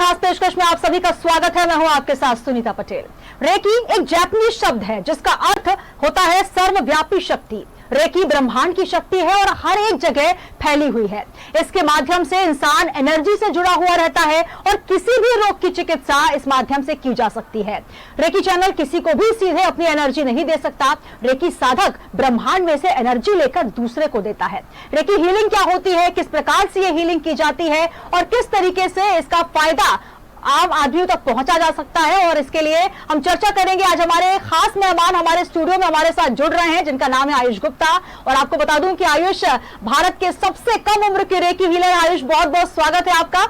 खास पेशकश में आप सभी का स्वागत है। मैं हूं आपके साथ सुनीता पटेल। रेकी एक जापानीज शब्द है जिसका अर्थ होता है सर्वव्यापी शक्ति। रेकी ब्रह्मांड की शक्ति है और हर एक जगह फैली हुई है। इसके माध्यम से इंसान एनर्जी से जुड़ा हुआ रहता है और किसी भी रोग की चिकित्सा इस माध्यम से की जा सकती है। रेकी चैनल किसी को भी सीधे अपनी एनर्जी नहीं दे सकता। रेकी साधक ब्रह्मांड में से एनर्जी लेकर दूसरे को देता है। रेकी हीलिंग क्या होती है, किस प्रकार से यह हीलिंग की जाती है और किस तरीके से इसका फायदा आम आदमियों तक पहुंचा जा सकता है, और इसके लिए हम चर्चा करेंगे। आज हमारे खास मेहमान हमारे स्टूडियो में हमारे साथ जुड़ रहे हैं, जिनका नाम है आयुष गुप्ता। और आपको बता दूं कि आयुष भारत के सबसे कम उम्र के रेकी हीलर। आयुष, बहुत बहुत स्वागत है आपका।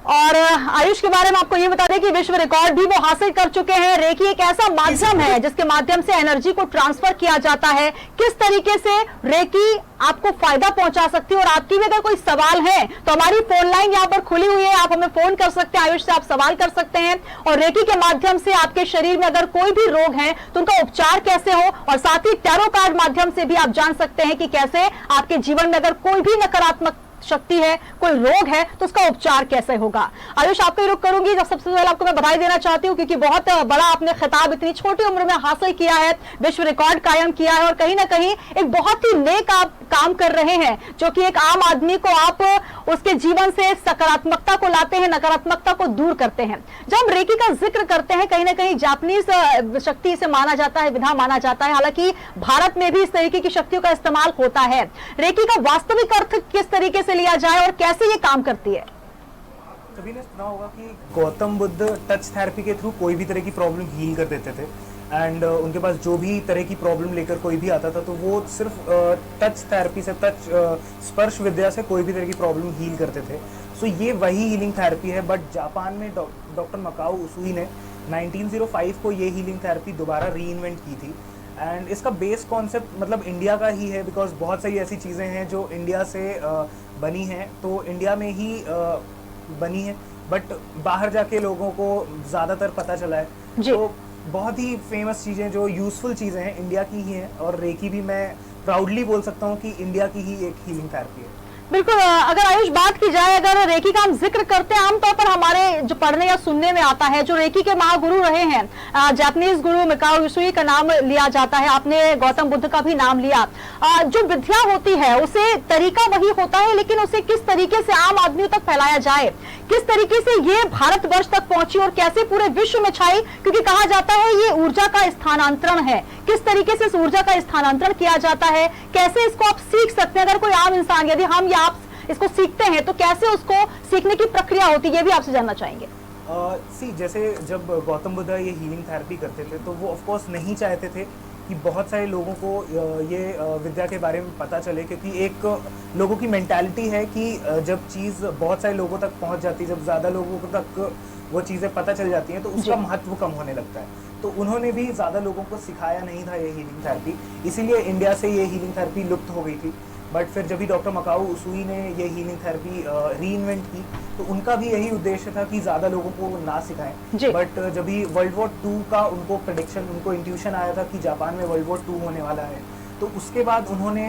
और आयुष के बारे में आपको ये बता दें कि विश्व रिकॉर्ड भी वो हासिल कर चुके हैं। रेकी एक ऐसा माध्यम है जिसके माध्यम से एनर्जी को ट्रांसफर किया जाता है। किस तरीके से रेकी आपको फायदा पहुंचा सकती है, और आपकी भी अगर कोई सवाल है तो हमारी फोन लाइन यहाँ पर खुली हुई है, आप हमें फोन कर सकते हैं, आयुष से आप सवाल कर सकते हैं। और रेकी के माध्यम से आपके शरीर में अगर कोई भी रोग है तो उनका उपचार कैसे हो, और साथ ही टैरो कार्ड माध्यम से भी आप जान सकते हैं कि कैसे आपके जीवन में अगर कोई भी नकारात्मक शक्ति है, कोई रोग है, तो उसका उपचार कैसे होगा। आयुष, आपको ही रुक करूंगी। जब सबसे पहले आपको मैं बधाई देना चाहती हूँ, क्योंकि बहुत बड़ा आपने खिताब इतनी छोटी उम्र में हासिल किया है, विश्व रिकॉर्ड कायम किया है, और कहीं ना कहीं एक बहुत ही नेक आप काम कर रहे हैं, जो कि एक आम आदमी को आप उसके जीवन से सकारात्मकता को लाते हैं, नकारात्मकता को दूर करते हैं। जब हम रेकी का जिक्र करते हैं, कहीं ना कहीं जापानीज शक्ति से माना जाता है, विधा माना जाता है। हालांकि भारत में भी इस तरीके की शक्तियों का इस्तेमाल होता है। रेकी का वास्तविक अर्थ किस तरीके से लिया जाए और कैसे ये काम करती है? सभी ने सुना होगा कि गौतम बुद्ध टच थेरेपी के थ्रू कोई भी तरह की प्रॉब्लम हील कर देते थे। एंड उनके पास जो भी तरह की प्रॉब्लम लेकर कोई भी आता था तो वो सिर्फ टच थेरेपी से, स्पर्श विद्या से कोई भी तरह की प्रॉब्लम हील करते थे। सो ये वही हीलिंग थेरेपी है। बट जापान में डॉक्टर मकाओ उसुई ने 1905 को ये हीलिंग थेरेपी दोबारा री इन्वेंट की थी। एंड इसका बेस कॉन्सेप्ट मतलब इंडिया का ही है, बिकॉज बहुत सारी ऐसी चीज़ें हैं जो इंडिया से बनी हैं, तो इंडिया में ही बनी है, बट बाहर जाके लोगों को ज़्यादातर पता चला है। तो बहुत ही फेमस चीज़ें जो यूज़फुल चीज़ें हैं इंडिया की ही हैं, और रेकी भी मैं प्राउडली बोल सकता हूँ कि इंडिया की ही एक हीलिंग थेरेपी है। बिल्कुल। अगर आयुष बात की जाए, अगर रेकी का हम जिक्र करते हैं, आमतौर पर हमारे जो पढ़ने या सुनने में आता है, जो रेकी के महागुरु रहे हैं, जापानीज गुरु मकाओ उसुई का नाम लिया जाता है, आपने गौतम बुद्ध का भी नाम लिया। जो विद्या होती है उसे तरीका वही होता है, लेकिन उसे किस तरीके से आम आदमियों तक फैलाया जाए, किस तरीके से ये भारतवर्ष तक पहुंची और कैसे पूरे विश्व में छाई, क्योंकि कहा जाता है ये ऊर्जा का स्थानांतरण है। किस तरीके से इस ऊर्जा का स्थानांतरण किया जाता है, कैसे इसको आप सीख सकते हैं? अगर कोई आम इंसान, यदि हम या आप इसको सीखते हैं, तो कैसे उसको सीखने की प्रक्रिया होती है, ये भी आपसे जानना चाहेंगे। जैसे जब गौतम बुद्ध ये हीलिंग थेरेपी करते थे तो वो ऑफ कोर्स नहीं चाहते थे कि बहुत सारे लोगों को ये विद्या के बारे में पता चले, क्योंकि एक लोगों की मेंटालिटी है कि जब चीज़ बहुत सारे लोगों तक पहुंच जाती है, जब ज़्यादा लोगों तक वो चीज़ें पता चल जाती हैं तो उसका महत्व कम होने लगता है। तो उन्होंने भी ज़्यादा लोगों को सिखाया नहीं था ये हीलिंग थेरेपी, इसीलिए इंडिया से ये हीलिंग थेरेपी लुप्त हो गई थी। बट फिर जब भी डॉक्टर मकाओ उसुई ने ये हीलिंग थेरेपी री इन्वेंट की तो उनका भी यही उद्देश्य था कि ज़्यादा लोगों को ना सिखाएं। बट जब भी वर्ल्ड वॉर 2 का उनको प्रेडिक्शन, उनको इंट्यूशन आया था कि जापान में वर्ल्ड वॉर 2 होने वाला है, तो उसके बाद उन्होंने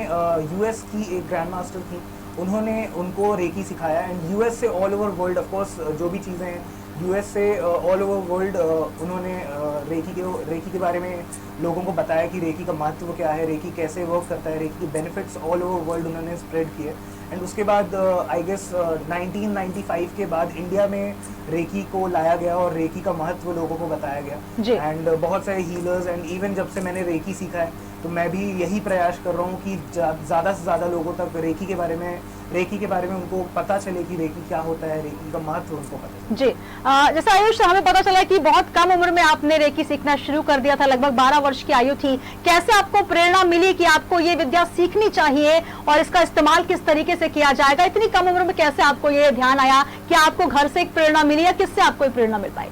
यूएस की एक ग्रैंड मास्टर थी, उन्होंने उनको रेकी सिखाया। एंड यूएस से all over world, of course जो भी चीज़ें हैं यूएस से ऑल ओवर वर्ल्ड, उन्होंने रेकी के बारे में लोगों को बताया कि रेकी का महत्व क्या है, रेकी कैसे वर्क करता है, रेकी के बेनिफिट्स ऑल ओवर वर्ल्ड उन्होंने स्प्रेड किए। एंड उसके बाद आई गेस 1995 के बाद इंडिया में रेकी को लाया गया और रेकी का महत्व लोगों को बताया गया। एंड बहुत सारे हीलर्स, एंड इवन जब से मैंने रेकी सीखा है तो मैं भी यही प्रयास कर रहा हूँ कि ज़्यादा से ज़्यादा लोगों तक रेकी के बारे में उनको पता चले कि रेकी क्या होता है, रेकी का महत्व उनको पता चले। जी, जैसे आयुष हमें पता चला कि बहुत कम उम्र में आपने रेकी सीखना शुरू कर दिया था, लगभग 12 वर्ष की आयु थी। कैसे आपको प्रेरणा मिली कि आपको ये विद्या सीखनी चाहिए और इसका इस्तेमाल किस तरीके से किया जाएगा? इतनी कम उम्र में कैसे आपको ये ध्यान आया कि आपको घर से एक प्रेरणा मिली, या किससे आपको प्रेरणा मिल पाई?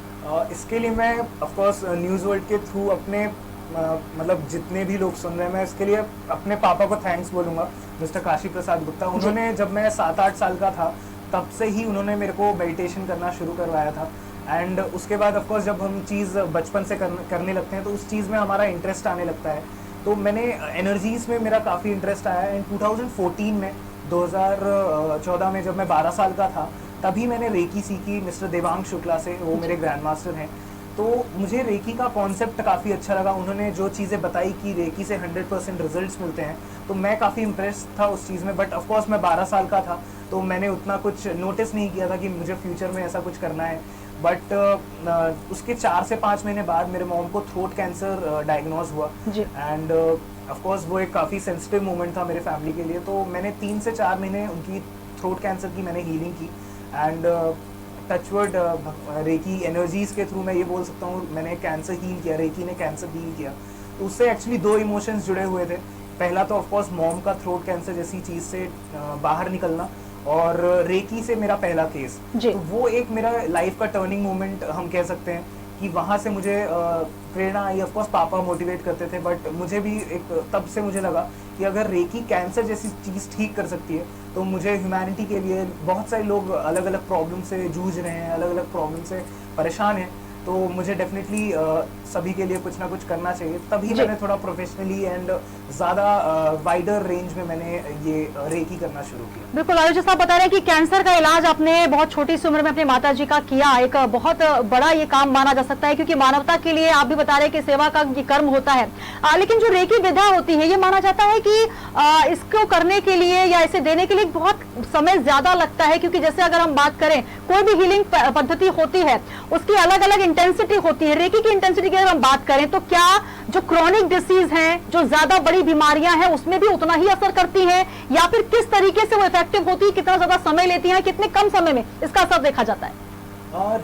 इसके लिए मैं ऑफकोर्स न्यूज़ वर्ल्ड के थ्रू अपने मतलब जितने भी लोग सुन रहे हैं, मैं इसके लिए अपने पापा को थैंक्स बोलूँगा, मिस्टर काशी प्रसाद गुप्ता। उन्होंने जब मैं 7-8 साल का था तब से ही उन्होंने मेरे को मेडिटेशन करना शुरू करवाया था। एंड उसके बाद ऑफ कोर्स जब हम चीज़ बचपन से करने लगते हैं तो उस चीज़ में हमारा इंटरेस्ट आने लगता है। तो मैंने एनर्जीज़ में मेरा काफ़ी इंटरेस्ट आया। एंड 2014 में 2014 में जब मैं 12 साल का था तभी मैंने रेकी सीखी मिस्टर देवांग शुक्ला से, वो मेरे ग्रैंड मास्टर हैं। तो मुझे रेकी का कॉन्सेप्ट काफ़ी अच्छा लगा, उन्होंने जो चीज़ें बताई कि रेकी से 100% रिजल्ट्स मिलते हैं, तो मैं काफ़ी इम्प्रेस था उस चीज़ में। बट ऑफकोर्स मैं 12 साल का था, तो मैंने उतना कुछ नोटिस नहीं किया था कि मुझे फ्यूचर में ऐसा कुछ करना है। बट उसके 4 से 5 महीने बाद मेरे मॉम को थ्रोट कैंसर डायग्नोज हुआ, एंड ऑफकोर्स वो एक काफ़ी सेंसिटिव मोमेंट था मेरे फैमिली के लिए। तो मैंने 3 से 4 महीने उनकी थ्रोट कैंसर की मैंने हीलिंग की, एंड टचवर्ड रेकी एनर्जीज के थ्रू मैं ये बोल सकता हूँ मैंने कैंसर हील किया, रेकी ने कैंसर हील किया। तो उससे एक्चुअली 2 इमोशंस जुड़े हुए थे। पहला तो ऑफकोर्स मॉम का थ्रोट कैंसर जैसी चीज़ से बाहर निकलना, और रेकी से मेरा पहला केस, तो वो एक मेरा लाइफ का टर्निंग मोमेंट हम कह सकते हैं कि वहाँ से मुझे प्रेरणा आई। ऑफकोर्स पापा मोटिवेट करते थे, बट मुझे भी एक तब से मुझे लगा कि अगर रेकी कैंसर जैसी चीज़ ठीक कर सकती है, तो मुझे ह्यूमैनिटी के लिए, बहुत सारे लोग अलग अलग प्रॉब्लम से जूझ रहे हैं, अलग अलग प्रॉब्लम से परेशान हैं, तो मुझे डेफिनेटली सभी के लिए कुछ ना कुछ करना चाहिए। तभी मैंने थोड़ा प्रोफेशनली एंड ज़्यादा वाइडर रेंज में मैंने ये रेकी करना शुरू किया। बिल्कुल, आयुष साहब बता रहे हैं कि कैंसर का इलाज आपने बहुत छोटी सी उम्र में अपनी माता जी का किया, एक बहुत बड़ा ये काम माना जा सकता है, क्योंकि मानवता के लिए आप भी बता रहे हैं कि सेवा का ये कर्म होता है। लेकिन जो रेकी विधा होती है, ये माना जाता है कि इसको करने के लिए या इसे देने के लिए बहुत समय ज्यादा लगता है, क्योंकि जैसे अगर हम बात करें कोई भी हीलिंग पद्धति होती है उसकी अलग अलग इंटेंसिटी होती है। रेकी की इंटेंसिटी की अगर हम बात करें तो क्या जो क्रॉनिक डिसीज हैं, जो ज्यादा बड़ी बीमारियां हैं, उसमें भी उतना ही असर करती हैं, या फिर किस तरीके से वो इफेक्टिव होती है, कितना ज्यादा समय लेती है, कितने कम समय में इसका असर देखा जाता है?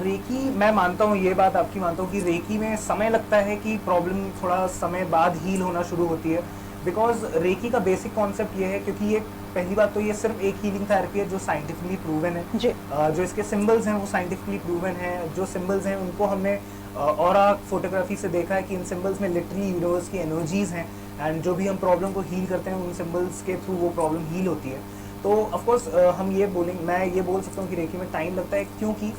रेकी मैं मानता हूँ, ये बात आपकी मानता हूँ कि रेकी में समय लगता है कि प्रॉब्लम थोड़ा समय बाद हील होना शुरू होती है, बिकॉज रेकी का बेसिक कॉन्सेप्ट ये है, क्योंकि ये पहली बात तो ये सिर्फ एक हीलिंग थेरेपी है जो साइंटिफिकली प्रूवन है। जो इसके सिंबल्स हैं वो साइंटिफिकली प्रूवन है। जो सिंबल्स हैं उनको हमने ऑरा फोटोग्राफी से देखा है कि इन सिंबल्स में लिटरली यूनिवर्स की एनर्जीज हैं, एंड जो भी हम प्रॉब्लम को हील करते हैं उन सिंबल्स के थ्रू वो प्रॉब्लम हील होती है। तो ऑफकोर्स मैं ये बोल सकता हूँ कि रेकी में टाइम लगता है, क्योंकि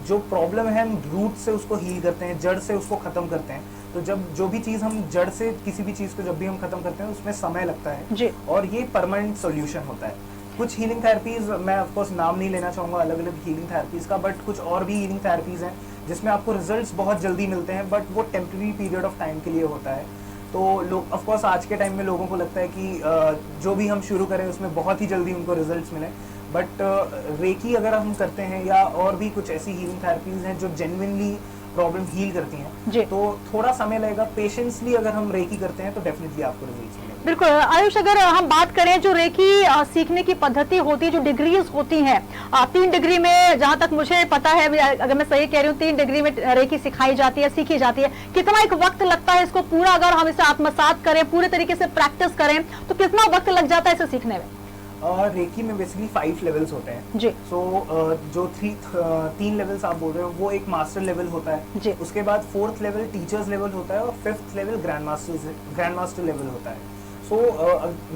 जो प्रॉब्लम है हम रूट से उसको हील करते हैं, जड़ से उसको ख़त्म करते हैं। तो जब जो भी चीज़ हम जड़ से किसी भी चीज़ को जब भी हम ख़त्म करते हैं उसमें समय लगता है, और ये परमानेंट सॉल्यूशन होता है। कुछ हीलिंग थेरेपीज, मैं ऑफकोर्स नाम नहीं लेना चाहूँगा अलग अलग हीलिंग थेरेपीज का, बट कुछ और भी हीलिंग थेरेपीज हैं जिसमें आपको रिजल्ट्स बहुत जल्दी मिलते हैं, बट वो टेम्प्रेरी पीरियड ऑफ टाइम के लिए होता है। तो लोग ऑफकोर्स आज के टाइम में लोगों को लगता है कि जो भी हम शुरू करें उसमें बहुत ही जल्दी उनको रिजल्ट्स मिले, बट रेकी अगर हम करते हैं या और भी कुछ ऐसी हीलिंग थेरेपीज हैं जो जेन्युइनली प्रॉब्लम हील करती हैं, तो थोड़ा समय लगेगा। पेशेंसली अगर हम रेकी करते हैं तो डेफिनेटली आपको रिजल्ट्स मिलेंगे। बिल्कुल आयुष, अगर हम बात करें जो रेकी सीखने की पद्धति होती है, जो डिग्रीज होती हैं, 3 डिग्री में जहां तक मुझे पता है, अगर मैं सही कह रही हूँ, 3 डिग्री में रेकी सिखाई जाती है, सीखी जाती है। कितना एक वक्त लगता है इसको पूरा, अगर हम इसे आत्मसात करें, पूरे तरीके से प्रैक्टिस करें, तो कितना वक्त लग जाता है इसे सीखने में? रेकी में बेसिकली 5 लेवल्स होते हैं जी। सो जो 3 लेवल्स आप बोल रहे हो वो एक मास्टर लेवल होता है जी। उसके बाद 4th लेवल टीचर्स लेवल होता है, और 5th level grand master level होता है। सो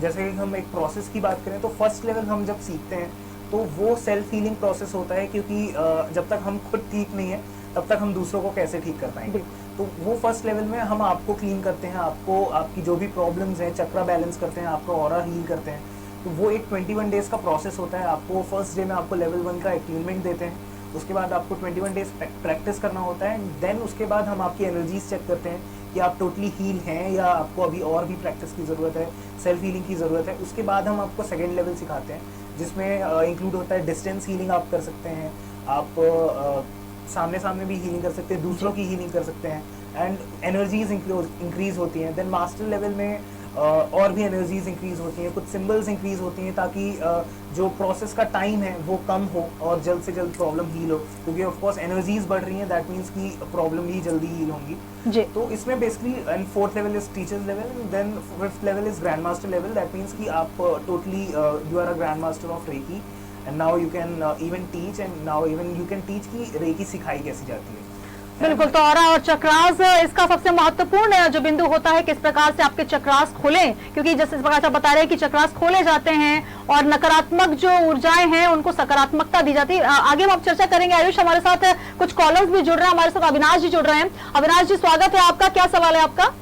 जैसे कि हम एक प्रोसेस की बात करें तो फर्स्ट लेवल हम जब सीखते हैं तो वो सेल्फ हीलिंग प्रोसेस होता है, क्योंकि जब तक हम खुद ठीक नहीं है तब तक हम दूसरों को कैसे ठीक कर पाएंगे। तो वो फर्स्ट लेवल में हम आपको क्लीन करते हैं, आपको आपकी जो भी प्रॉब्लम्स हैं चक्रा बैलेंस करते हैं, आपका ऑरा हील करते हैं। तो वो एक 21 डेज का प्रोसेस होता है। आपको फर्स्ट डे में आपको लेवल 1 का अट्यूनमेंट देते हैं, उसके बाद आपको 21 डेज प्रैक्टिस करना होता है, देन उसके बाद हम आपकी एनर्जीज चेक करते हैं कि आप टोटली हील हैं या आपको अभी और भी प्रैक्टिस की ज़रूरत है, सेल्फ हीलिंग की ज़रूरत है। उसके बाद हम आपको सेकेंड लेवल सिखाते हैं, जिसमें इंक्लूड होता है डिस्टेंस हीलिंग आप कर सकते हैं, आप सामने सामने भी हीलिंग कर सकते हैं, दूसरों की हीलिंग कर सकते हैं, एंड एनर्जीज इंक्रीज होती हैं। देन मास्टर लेवल में और भी एनर्जीज इंक्रीज होती हैं, कुछ सिंबल्स इंक्रीज होती हैं, ताकि जो प्रोसेस का टाइम है वो कम हो और जल्द से जल्द प्रॉब्लम हील हो, क्योंकि ऑफ कोर्स एनर्जीज बढ़ रही हैं, दैट मीन्स कि प्रॉब्लम भी जल्दी हील होंगी। तो इसमें basically and 4th level is teachers level, then 5th level is grand master level, that means कि आप totally you are a grand master of reiki, and now you can even teach, and now even you can teach कि reiki सिखाई कैसी जाती है। बिल्कुल, तो aura और चक्रास इसका सबसे महत्वपूर्ण जो बिंदु होता है, किस प्रकार से आपके चक्रास खोलें, क्योंकि जैसे इस प्रकार से आप बता रहे हैं कि चक्रास खोले जाते हैं और नकारात्मक जो ऊर्जाएं हैं उनको सकारात्मकता दी जाती है। आगे हम आप चर्चा करेंगे। आयुष, हमारे साथ कुछ कॉलर्स भी जुड़ रहे हैं, हमारे साथ अविनाश जी जुड़ रहे हैं। अविनाश जी, स्वागत है आपका, क्या सवाल है आपका?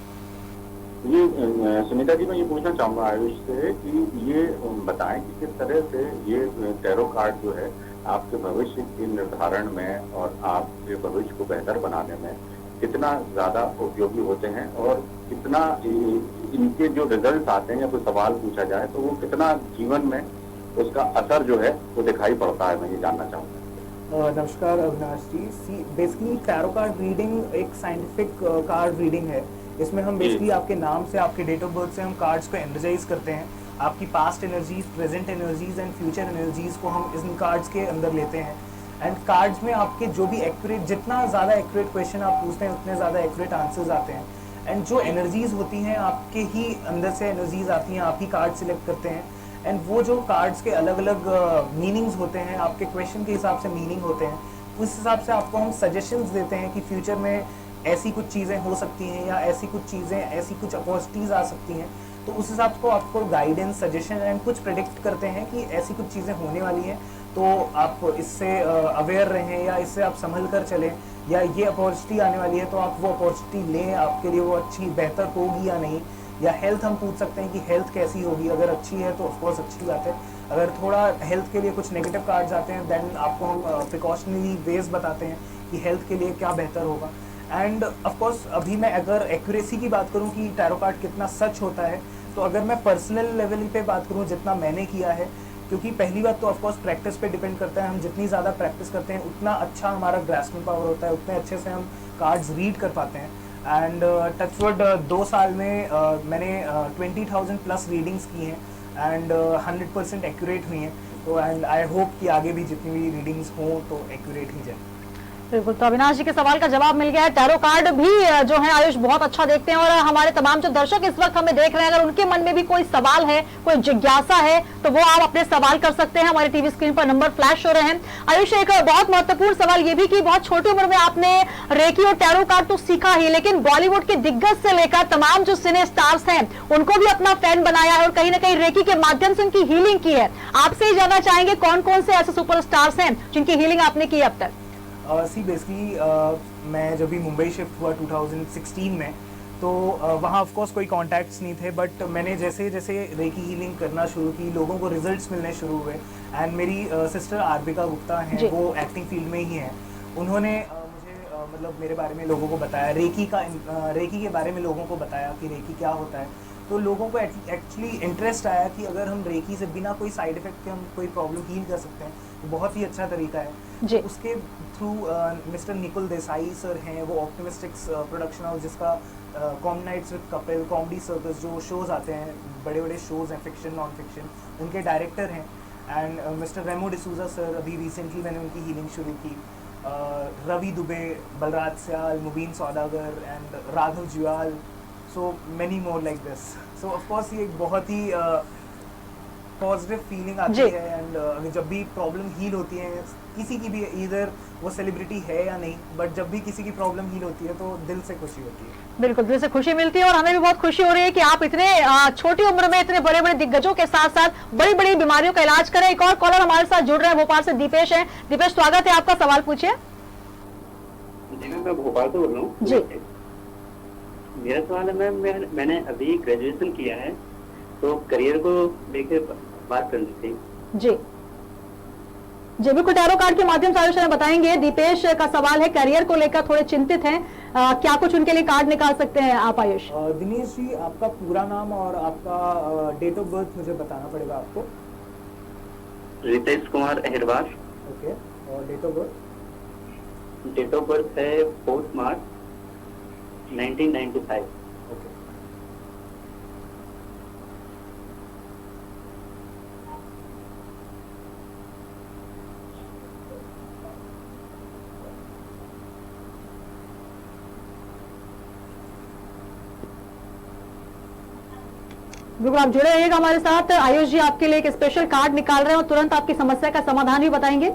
जी सुनीता जी, मैं ये पूछना चाहूंगा आयुष से कि ये बताएं कि किस तरह से ये टैरो कार्ड जो है आपके भविष्य के निर्धारण में और आपके भविष्य को बेहतर बनाने में कितना ज्यादा उपयोगी होते हैं, और कितना इनके जो रिजल्ट आते हैं या कोई सवाल पूछा जाए तो वो कितना जीवन में उसका असर जो है वो दिखाई पड़ता है, मैं ये जानना चाहूँगा। नमस्कार अविनाश जी। See basically tarot card reading एक साइंटिफिक कार्ड रीडिंग है। इसमें हम बेसिकली आपके नाम से, आपके डेट ऑफ बर्थ से हम कार्ड्स को एनर्जाइज करते हैं। आपकी past energies, present energies and future energies को हम इन कार्ड्स के अंदर लेते हैं। एंड कार्ड्स में आपके जो भी एक्यूरेट, जितना ज़्यादा एक्यूरेट क्वेश्चन आप पूछते हैं उतने ज़्यादा एक्यूरेट आंसर्स आते हैं। एंड जो एनर्जीज होती हैं आपके ही अंदर से एनर्जीज आती हैं, आप ही कार्ड सिलेक्ट करते हैं। एंड वो जो कार्ड्स के अलग अलग मीनिंग्स होते हैं, आपके क्वेश्चन के हिसाब से मीनिंग होते हैं, उस हिसाब से आपको हम सजेशंस देते हैं कि फ्यूचर में ऐसी कुछ चीज़ें हो सकती हैं या ऐसी कुछ चीज़ें, ऐसी कुछ अपॉर्चुनिटीज़ आ सकती हैं। तो उस हिसाब से आपको गाइडेंस, सजेशन एंड कुछ प्रेडिक्ट करते हैं कि ऐसी कुछ चीज़ें होने वाली हैं, तो आप इससे अवेयर रहें या इससे आप संभल कर चलें, या ये अपॉर्चुनिटी आने वाली है तो आप वो अपॉर्चुनिटी लें, आपके लिए वो अच्छी बेहतर होगी या नहीं। या हेल्थ हम पूछ सकते हैं कि हेल्थ कैसी होगी, अगर अच्छी है तो ऑफकोर्स अच्छी बात है। अगर थोड़ा हेल्थ के लिए कुछ नेगेटिव कार्ड्स आते हैं देन आपको हम प्रिकॉशनरी वेज बताते हैं कि हेल्थ के लिए क्या बेहतर होगा। एंड ऑफकोर्स अभी मैं अगर एक्यूरेसी की बात करूं कि टैरो कार्ड कितना सच होता है, तो अगर मैं पर्सनल लेवल पे बात करूं जितना मैंने किया है, क्योंकि पहली बात तो ऑफकोर्स प्रैक्टिस पे डिपेंड करता है। हम जितनी ज़्यादा प्रैक्टिस करते हैं उतना अच्छा हमारा ग्रास्पिंग पावर होता है, उतने अच्छे से हम कार्ड्स रीड कर पाते हैं। एंड टचवुड 2 साल में मैंने 20,000 प्लस रीडिंग्स की हैं एंड 100% एक्यूरेट हुई हैं। तो एंड आई होप कि आगे भी जितनी भी रीडिंग्स हों तो एक्यूरेट ही जाए। बिल्कुल, तो अविनाश जी के सवाल का जवाब मिल गया है। टैरो कार्ड भी जो है आयुष बहुत अच्छा देखते हैं, और हमारे तमाम जो दर्शक इस वक्त हमें देख रहे हैं, अगर उनके मन में भी कोई सवाल है, कोई जिज्ञासा है, तो वो आप अपने सवाल कर सकते हैं। हमारे टीवी स्क्रीन पर नंबर फ्लैश हो रहे हैं। आयुष, एक बहुत महत्वपूर्ण सवाल ये भी कि बहुत छोटी उम्र में आपने रेकी और टैरो कार्ड तो सीखा ही, लेकिन बॉलीवुड के दिग्गज से लेकर तमाम जो सिने स्टार्स हैं उनको भी अपना फैन बनाया है और कहीं ना कहीं रेकी के माध्यम से उनकी हीलिंग की है। आपसे ही जानना चाहेंगे कौन कौन से ऐसे सुपर स्टार्स हैं जिनकी हीलिंग आपने की अब तक? सी बेसिकली मैं जब भी मुंबई शिफ्ट हुआ 2016 में, तो वहाँ ऑफ कोर्स कोई कॉन्टैक्ट्स नहीं थे, बट मैंने जैसे जैसे रेकी हीलिंग करना शुरू की, लोगों को रिजल्ट्स मिलने शुरू हुए। एंड मेरी सिस्टर आरबिका गुप्ता हैं, वो एक्टिंग फील्ड में ही हैं। उन्होंने मुझे मतलब मेरे बारे में लोगों को बताया, रेकी के बारे में लोगों को बताया कि रेकी क्या होता है। तो लोगों को एक्चुअली इंटरेस्ट आया कि अगर हम रेकी से बिना कोई साइड इफेक्ट के हम कोई प्रॉब्लम हील कर सकते हैं, तो बहुत ही अच्छा तरीका है। जी। उसके through mister Nikul Desai sir हैं, वो ऑप्टिमिस्टिक्स प्रोडक्शन हाउस जिसका comedy nights with Kapil, comedy circus जो शोज आते हैं, बड़े बड़े शोज हैं, फिक्शन नॉन फिक्शन, उनके डायरेक्टर हैं। And mister Remo D'Souza sir, अभी रिसेंटली मैंने उनकी हीलिंग शुरू की। रवि दुबे, बलराज स्याल, मुबीन सौदागर and Raghav Jual, so many more like this. So of course ये एक बहुत ही पॉजिटिव फीलिंग आती है। एंड जब भी प्रॉब्लम हील होती है किसी की भी, इधर वो सेलिब्रिटी है या नहीं, बट जब भी किसी की प्रॉब्लम हील होती है तो दिल से खुशी होती है। बिल्कुल, दिल से खुशी मिलती है, और हमें भी बहुत खुशी हो रही है कि आप इतने छोटी उम्र में इतने बड़े बड़े दिग्गजों के साथ साथ बड़ी बड़ी बीमारियों का इलाज करें। एक और कॉलर हमारे साथ जुड़ रहे हैं, भोपाल से दीपेश है। दीपेश, स्वागत है आपका, सवाल पूछिए। जी मैं भोपाल से बोल रहा हूँ। जी, मेरा सवाल है मैम, मैंने अभी ग्रेजुएशन किया है, तो करियर को लेकर बात करनी थी। जी जी, बिल्कुल, टैरो कार्ड के माध्यम से आयुष हमें बताएंगे। दीपेश का सवाल है, करियर को लेकर थोड़े चिंतित हैं, क्या कुछ उनके लिए कार्ड निकाल सकते हैं आप आयुष? दिनेश जी, आपका पूरा नाम और आपका डेट ऑफ बर्थ मुझे बताना पड़ेगा आपको। रितेश कुमार अहिरवार। ओके, और date of birth? Date of birth है 4 मार्च 1995। ओके, बिल्कुल, आप जुड़े रहिएगा हमारे साथ। आयुष जी आपके लिए एक स्पेशल कार्ड निकाल रहे हैं और तुरंत आपकी समस्या का समाधान भी बताएंगे।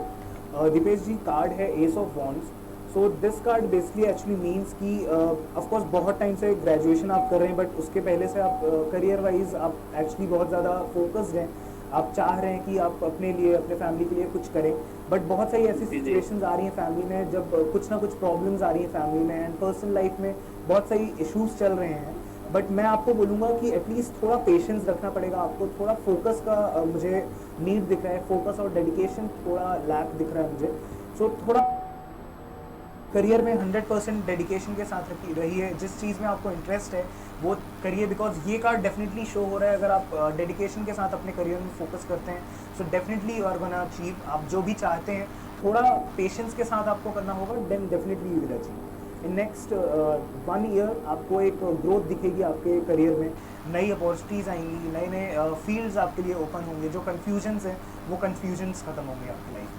दीपेश जी, कार्ड है S of wands. So this card basically actually means कि ऑफ कोर्स बहुत टाइम से ग्रेजुएशन आप कर रहे हैं, बट उसके पहले से आप करियर वाइज आप एक्चुअली बहुत ज़्यादा फोकस्ड हैं। आप चाह रहे हैं कि आप अपने लिए, अपने फैमिली के लिए कुछ करें, बट बहुत सारी ऐसी सिचुएशंस आ रही हैं फैमिली में, जब कुछ ना कुछ प्रॉब्लम्स आ रही हैं फैमिली में, एंड पर्सनल लाइफ में बहुत सारी इश्यूज चल रहे हैं। बट मैं आपको बोलूँगा कि एटलीस्ट थोड़ा पेशेंस रखना पड़ेगा आपको, थोड़ा फोकस का मुझे नीड दिख रहा है, फोकस और डेडिकेशन थोड़ा लैक दिख रहा है मुझे। सो थोड़ा करियर में 100% डेडिकेशन के साथ रहिए, जिस चीज़ में आपको इंटरेस्ट है वो करिए, बिकॉज ये कार्ड डेफिनेटली शो हो रहा है अगर आप डेडिकेशन के साथ अपने करियर में फोकस करते हैं, so definitely you are gonna achieve. आप जो भी चाहते हैं थोड़ा पेशेंस के साथ आपको करना होगा, then definitely you will achieve. In next 1 year आपको एक ग्रोथ दिखेगी आपके करियर में, नई अपॉर्चुनिटीज़ आएंगी, नए नए फील्ड्स आपके लिए ओपन होंगे, जो कन्फ्यूजन्स हैं वो कन्फ्यूजन्स खत्म होंगे आपकी लाइफ में।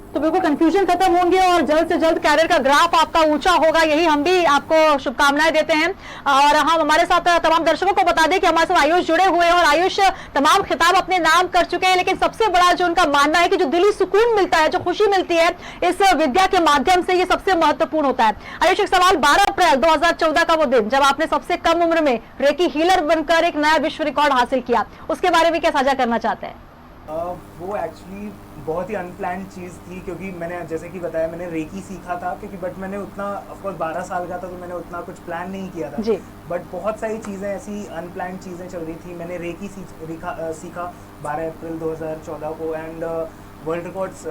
तो बिल्कुल कंफ्यूजन खत्म होंगे और जल्द से जल्द कैरियर का ग्राफ आपका ऊंचा होगा, यही हम भी आपको शुभकामनाएं देते हैं। और हम हमारे साथ तमाम दर्शकों को बता दें कि हमारे साथ आयुष जुड़े हुए हैं और आयुष तमाम खिताब अपने नाम कर चुके हैं, लेकिन सबसे बड़ा जो उनका मानना है कि जो दिली सुकून मिलता है, जो खुशी मिलती है इस विद्या के माध्यम से, ये सबसे महत्वपूर्ण होता है। आयुष, एक सवाल, 12 अप्रैल 2014 का वो दिन जब आपने सबसे कम उम्र में रेकी हीलर बनकर एक नया विश्व रिकॉर्ड हासिल किया, उसके बारे में क्या साझा करना चाहते हैं? वो एक्चुअली बहुत ही अनप्लान्ड चीज़ थी, क्योंकि मैंने जैसे कि बताया मैंने रेकी सीखा था, क्योंकि बट मैंने उतना ऑफकोर्स 12 साल का था तो मैंने उतना कुछ प्लान नहीं किया था, बट बहुत सारी चीज़ें ऐसी अनप्लान्ड चीज़ें चल रही थी। मैंने रेकी सीखा 12 अप्रैल 2014 को, and world records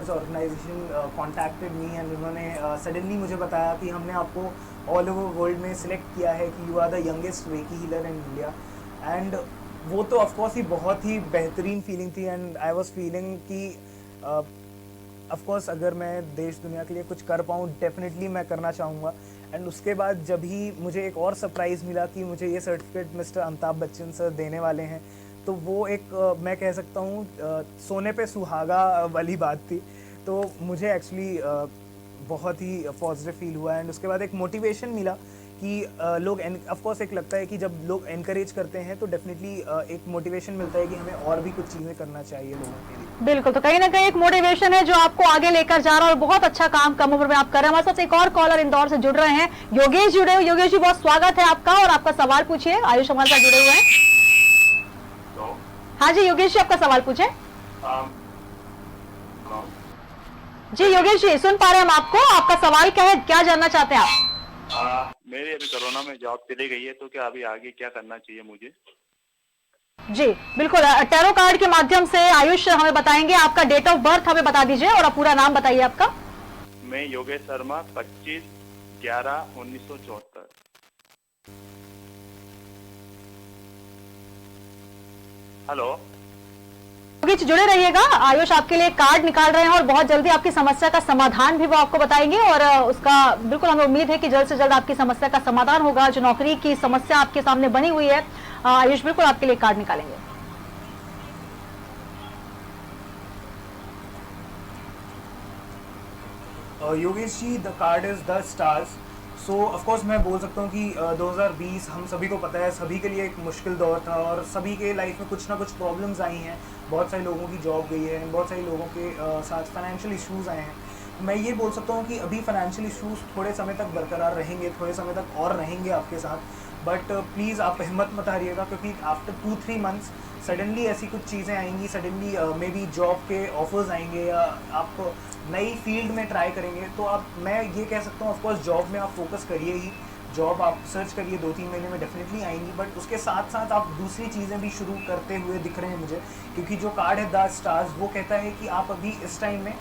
organization contacted me and उन्होंने सडनली मुझे बताया कि हमने आपको ऑल ओवर वर्ल्ड में सिलेक्ट किया है कि you are the youngest reiki healer in India. And वो तो ऑफकोर्स ही बहुत ही बेहतरीन फीलिंग थी, एंड आई वाज फीलिंग कि ऑफकोर्स अगर मैं देश दुनिया के लिए कुछ कर पाऊँ डेफिनेटली मैं करना चाहूँगा। एंड उसके बाद जब ही मुझे एक और सरप्राइज़ मिला कि मुझे ये certificate mister Amitabh Bachchan sir देने वाले हैं, तो वो एक मैं कह सकता हूँ सोने पे सुहागा वाली बात थी। तो मुझे एक्चुअली बहुत ही पॉजिटिव फील हुआ, एंड उसके बाद एक मोटिवेशन मिला कि लोग ऑफकोर्स एक लगता है कि जब लोग एनकरेज करते हैं तो डेफिनेटली एक मोटिवेशन मिलता है कि हमें और भी कुछ चीज़ें करना चाहिए लोगों के लिए। बिल्कुल, तो कहीं ना कहीं एक मोटिवेशन है जो आपको आगे लेकर जा रहा है और बहुत अच्छा काम कम उम्र में आप कर रहे हैं। हमारे साथ एक और कॉलर इंदौर से जुड़ रहे हैं, योगेश जुड़े हुए। योगेश जी, बहुत स्वागत है आपका और आपका सवाल पूछिए। आयुष हमारे साथ जुड़े हुए हैं। हाँ जी योगेश जी, आपका सवाल पूछे। जी योगेश जी, सुन पा रहे हैं हम आपको, आपका सवाल क्या है, क्या जानना चाहते हैं आप? मेरी अभी कोरोना में जॉब चली गई है, तो क्या अभी आगे क्या करना चाहिए मुझे? जी बिल्कुल, टैरो कार्ड के माध्यम से आयुष हमें बताएंगे। आपका डेट ऑफ बर्थ हमें बता दीजिए और आप पूरा नाम बताइए आपका। मैं योगेश शर्मा, 25/11/1974। हेलो योगेश जुड़े रहिएगा, आयुष आपके लिए कार्ड निकाल रहे हैं और बहुत जल्दी आपकी समस्या का समाधान भी वो आपको बताएंगे। और उसका बिल्कुल हमें उम्मीद है कि जल्द से जल्द आपकी समस्या का समाधान होगा। जो नौकरी की समस्या आपके सामने बनी हुई है, आयुष बिल्कुल आपके लिए कार्ड निकालेंगे। Yogesh ji, the card is the stars. So of course मैं बोल सकता हूँ कि 2020 हम सभी को पता है, सभी के लिए एक मुश्किल दौर था और सभी के लाइफ में कुछ ना कुछ प्रॉब्लम्स आई हैं। बहुत सारे लोगों की जॉब गई है, बहुत सारे लोगों के साथ फाइनेंशियल इश्यूज़ आए हैं। मैं ये बोल सकता हूँ कि अभी फाइनेंशियल इश्यूज़ थोड़े समय तक बरकरार रहेंगे, थोड़े समय तक और रहेंगे आपके साथ, बट प्लीज़ आप हिम्मत मत हारिएगा, क्योंकि आफ्टर 2-3 मंथ्स सडनली ऐसी कुछ चीज़ें आएंगी, सडनली मे बी जॉब के ऑफर्स आएंगे या आप नई फील्ड में ट्राई करेंगे। तो आप, मैं ये कह सकता हूँ ऑफकोर्स जॉब में आप फोकस करिए ही, जॉब आप सर्च करिए, 2-3 महीने में डेफिनेटली आएंगी, बट उसके साथ साथ आप दूसरी चीज़ें भी शुरू करते हुए दिख रहे हैं मुझे, क्योंकि जो कार्ड है द स्टार्स वो कहता है कि आप अभी इस टाइम में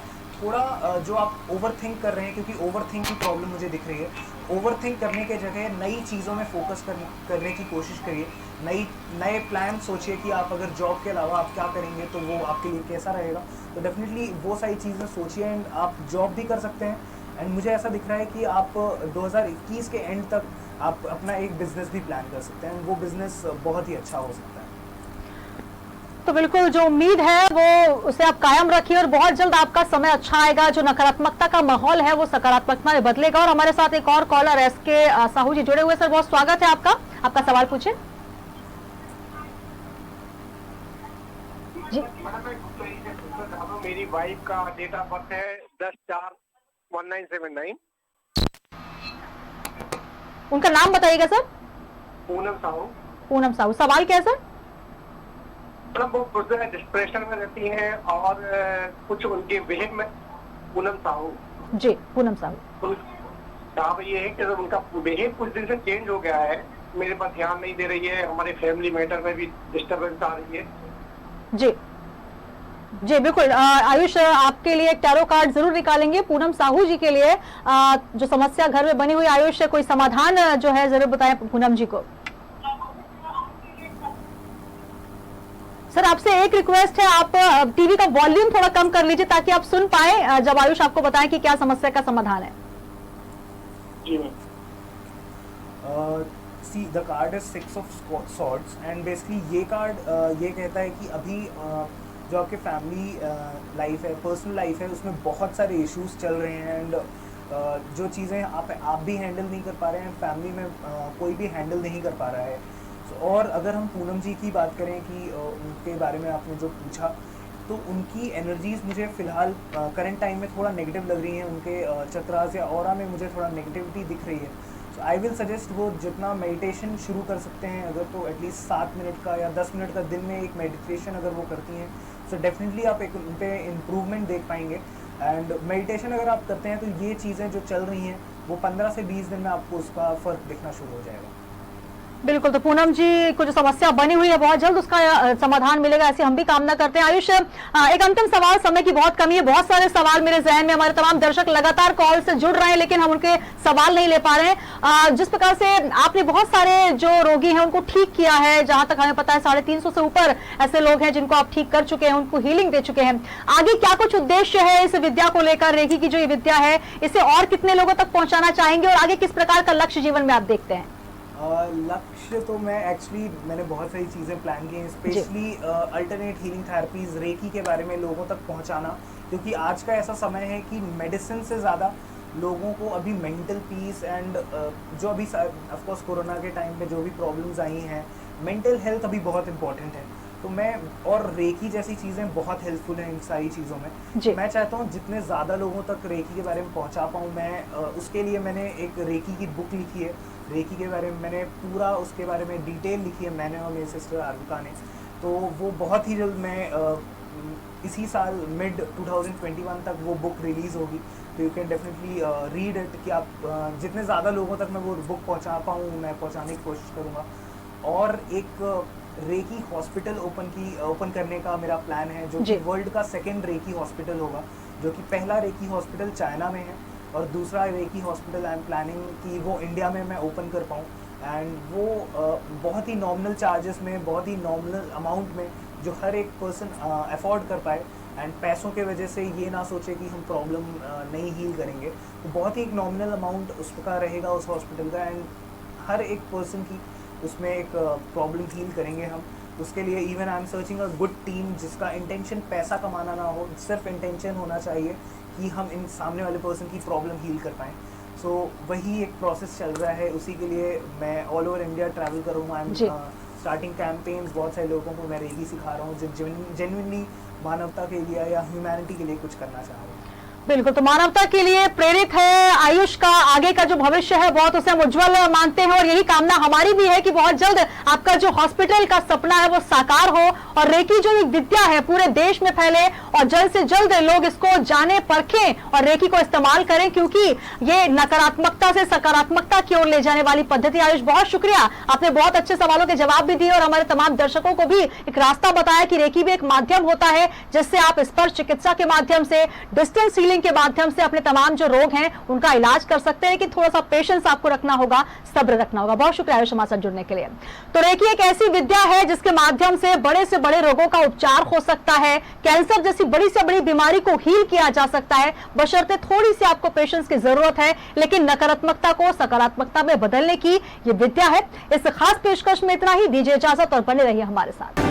थोड़ा जो आप ओवर थिंक कर रहे हैं, क्योंकि ओवर थिंक की प्रॉब्लम मुझे दिख रही है, ओवर थिंक करने के जगह नई चीज़ों में फोकस करने की कोशिश करिए। नए प्लान सोचिए कि आप अगर जॉब के अलावा आप क्या करेंगे तो वो आपके लिए कैसा रहेगा। तो डेफिनेटली वो सारी चीज़ें सोचिए, एंड आप जॉब भी कर सकते हैं। एंड मुझे ऐसा दिख रहा है कि आप 2021 के एंड तक आप अपना एक बिज़नेस भी प्लान कर सकते हैं, वो बिज़नेस बहुत ही अच्छा हो सकता है। तो बिल्कुल जो उम्मीद है वो उसे आप कायम रखिए और बहुत जल्द आपका समय अच्छा आएगा। जो नकारात्मकता का माहौल है वो सकारात्मकता में बदलेगा। और हमारे साथ एक और कॉलर एसके साहू जी जुड़े हुए। सर बहुत स्वागत है आपका, आपका सवाल पूछे। जी मेरी वाइफ का डेट ऑफ बर्थ है 10/4/1979। उनका नाम बताइएगा सर। पूनम साहू। पूनम साहू, सवाल क्या है सर? मतलब वो डिप्रेशन में रहती हैं और कुछ उनके बिहेव में। पूनम साहू जी, पूनम साहू। साहब ये है कि उनका बिहेव कुछ दिन से चेंज हो गया है मेरे पास ध्यान नहीं दे रही है, हमारे फैमिली मैटर में भी डिस्टर्बेंस आ रही है। जी जी बिल्कुल। आयुष, आपके लिए एक टैरो कार्ड जरूर निकालेंगे पूनम साहू जी के लिए। जो समस्या घर में बनी हुई, आयुष कोई समाधान जो है जरूर बताएं पूनम जी को। सर, आपसे एक रिक्वेस्ट है, आप टीवी का वॉल्यूम थोड़ा कम कर लीजिए ताकि आप सुन पाए जब आयुष आपको बताएं कि क्या समस्या का समाधान है। जी ma'am. See the card is 6 of swords and basically ये कार्ड ये कहता है कि अभी जो आपके फैमिली लाइफ है, पर्सनल लाइफ है, उसमें बहुत सारे इश्यूज चल रहे हैं एंड जो चीज़ें आप भी हैंडल नहीं कर पा रहे हैं, फैमिली में कोई भी हैंडल नहीं कर पा रहा है। और अगर हम पूनम जी की बात करें कि उनके बारे में आपने जो पूछा, तो उनकी एनर्जीज मुझे फ़िलहाल करंट टाइम में थोड़ा नेगेटिव लग रही हैं। उनके चक्रास या ऑरा में मुझे थोड़ा नेगेटिविटी दिख रही है। सो आई विल सजेस्ट वो जितना मेडिटेशन शुरू कर सकते हैं अगर, तो एटलीस्ट 7 मिनट का या 10 मिनट का दिन में एक मेडिटेशन अगर वो करती हैं, सो डेफिनेटली आप एक उन पर इम्प्रूवमेंट देख पाएंगे। एंड मेडिटेशन अगर आप करते हैं तो ये चीज़ें जो चल रही हैं वो 15 से 20 दिन में आपको उसका फ़र्क दिखना शुरू हो जाएगा। बिल्कुल। तो पूनम जी को जो समस्या बनी हुई है बहुत जल्द उसका समाधान मिलेगा, ऐसी हम भी कामना करते हैं। आयुष, एक अंतिम सवाल, समय की बहुत कमी है, बहुत सारे सवाल मेरे जहन में, हमारे तमाम दर्शक लगातार कॉल से जुड़ रहे हैं लेकिन हम उनके सवाल नहीं ले पा रहे हैं। जिस प्रकार से आपने बहुत सारे जो रोगी हैं उनको ठीक किया है, जहां तक हमें पता है 350 से ऊपर ऐसे लोग हैं जिनको आप ठीक कर चुके हैं, उनको हीलिंग दे चुके हैं। आगे क्या कुछ उद्देश्य है इस विद्या को लेकर? रेकी की जो ये विद्या है इसे और कितने लोगों तक पहुंचाना चाहेंगे और आगे किस प्रकार का लक्ष्य जीवन में आप देखते हैं? लक्ष्य तो मैंने बहुत सारी चीज़ें प्लान की हैं, specially alternate healing therapies, reiki के बारे में लोगों तक पहुंचाना, क्योंकि आज का ऐसा समय है कि मेडिसिन से ज़्यादा लोगों को अभी मेंटल पीस एंड जो अभी ऑफ कोर्स कोरोना के टाइम पे जो भी प्रॉब्लम्स आई हैं, मेंटल हेल्थ अभी बहुत इंपॉर्टेंट है। तो और रेकी जैसी चीज़ें बहुत हेल्पफुल हैं इन सारी चीज़ों में। मैं चाहता हूँ जितने ज़्यादा लोगों तक रेकी के बारे में पहुँचा पाऊँ मैं, उसके लिए मैंने एक रेकी की बुक लिखी है। रेकी के बारे में मैंने पूरा उसके बारे में डिटेल लिखी है, मैंने और मेरी सिस्टर आरुका ने। तो वो बहुत ही जल्द मैं इसी साल मिड 2021 तक वो बुक रिलीज़ होगी, तो you can definitely read it कि आप जितने ज़्यादा लोगों तक मैं वो बुक पहुंचा पाऊँ मैं पहुंचाने की कोशिश करूँगा। और एक रेकी हॉस्पिटल ओपन करने का मेरा प्लान है, जो कि वर्ल्ड का 2nd रेकी हॉस्पिटल होगा, जो कि पहला रेकी हॉस्पिटल चाइना में है और दूसरा reiki hospital I am planning कि वो इंडिया में मैं ओपन कर पाऊँ। एंड वो बहुत ही नॉमिनल चार्जेस में, बहुत ही नॉमिनल अमाउंट में, जो हर एक पर्सन अफोर्ड कर पाए एंड पैसों के वजह से ये ना सोचे कि हम प्रॉब्लम नहीं हील करेंगे। तो बहुत ही एक नॉमिनल अमाउंट उसका रहेगा उस हॉस्पिटल का, एंड हर एक पर्सन की उसमें एक प्रॉब्लम हील करेंगे हम। उसके लिए even I am searching a good team जिसका इंटेंशन पैसा कमाना ना हो, सिर्फ इंटेंशन होना चाहिए कि हम इन सामने वाले पर्सन की प्रॉब्लम हील कर पाएँ। सो वही एक प्रोसेस चल रहा है, उसी के लिए मैं ऑल ओवर इंडिया ट्रैवल करूँगा। आई एम स्टार्टिंग कैंपेन्स, बहुत सारे लोगों को मैं रेकी सिखा रहा हूँ जो जेन्युइनली मानवता के लिए या ह्यूमैनिटी के लिए कुछ करना चाह रहे हैं। बिल्कुल, तो मानवता के लिए प्रेरित है आयुष का। आगे का जो भविष्य है बहुत उसे हम उज्जवल मानते हैं और यही कामना हमारी भी है कि बहुत जल्द आपका जो हॉस्पिटल का सपना है वो साकार हो और रेकी जो एक विद्या है पूरे देश में फैले और जल्द से जल्द लोग इसको जाने परखें और रेकी को इस्तेमाल करें, क्योंकि ये नकारात्मकता से सकारात्मकता की ओर ले जाने वाली पद्धति। आयुष, बहुत शुक्रिया, आपने बहुत अच्छे सवालों के जवाब भी दिए और हमारे तमाम दर्शकों को भी एक रास्ता बताया कि रेकी भी एक माध्यम होता है जिससे आप स्पर्श चिकित्सा के माध्यम से, डिस्टेंस हीलिंग के माध्यम से अपने तमाम जो रोग हैं उनका इलाज कर सकते हैं। कि थोड़ा सा पेशेंस आपको रखना होगा, सब्र रखना होगा। बहुत शुक्रिया आयुष हमारे साथ जुड़ने के लिए। तो रेकी एक ऐसी विद्या है जिसके माध्यम से बड़े रोगों का उपचार हो सकता है, कैंसर जैसी बड़ी से बड़ी बीमारी को हील किया जा सकता है, बशर्ते थोड़ी सी आपको पेशेंस की जरूरत है। लेकिन नकारात्मकता को सकारात्मकता में बदलने की ये विद्या है। इस खास पेशकश में इतना ही। दीजिए इजाजत और बने रहिए हमारे साथ।